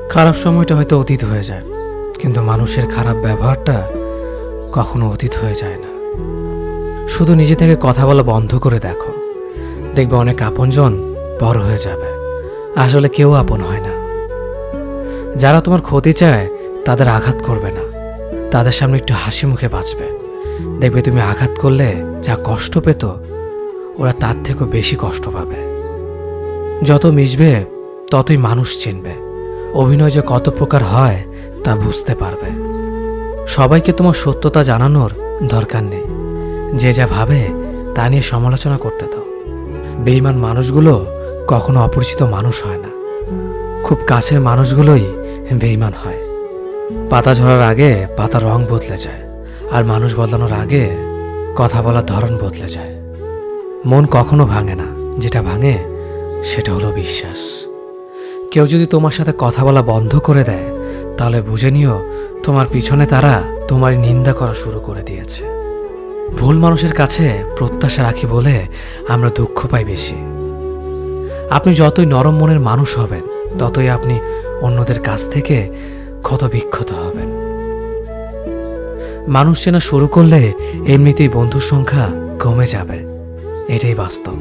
খারাপ সময়টা হয়তো অতীত হয়ে যায়, কিন্তু মানুষের খারাপ ব্যবহারটা কখনো অতীত হয়ে যায় না। শুধু নিজে থেকে কথা বলা বন্ধ করে দেখো, দেখবে অনেক আপনজন বড় হয়ে যাবে। আসলে কেউ আপন হয় না। যারা তোমার ক্ষতি চায় তাদের আঘাত করবে না, তাদের সামনে একটু হাসি মুখে বাঁচবে। দেখবে তুমি আঘাত করলে যা কষ্ট পেত, ওরা তার থেকেও বেশি কষ্ট পাবে। যত মিশবে ততই মানুষ চিনবে। অভিনয় যে কত প্রকার হয় তা বুঝতে পারবে। সবাইকে তোমার সত্যতা জানানোর দরকার নেই। যে যা ভাবে তা নিয়ে সমালোচনা করতে দাও। বেঈমান মানুষগুলো কখনো অপরিচিত মানুষ হয় না, খুব কাছের মানুষগুলোই বেঈমান হয়। পাতা ঝরার আগে পাতার রং বদলে যায়, আর মানুষ বদলানোর আগে কথা বলার ধরন বদলে যায়। মন কখনো ভাঙে না, যেটা ভাঙে সেটা হলো বিশ্বাস। কেউ যদি তোমার সাথে কথা বলা বন্ধ করে দেয়, তাহলে বুঝে নিও তোমার পিছনে তারা তোমার নিন্দা করা শুরু করে দিয়েছে। ভুল মানুষের কাছে প্রত্যাশা রাখি বলে আমরা দুঃখ পাই বেশি। আপনি যতই নরম মনের মানুষ হবেন, ততই আপনি অন্যদের কাছ থেকে ক্ষত বিক্ষত হবেন। মানুষ চেনা শুরু করলে এমনিতেই বন্ধুর সংখ্যা কমে যাবে, এটাই বাস্তব।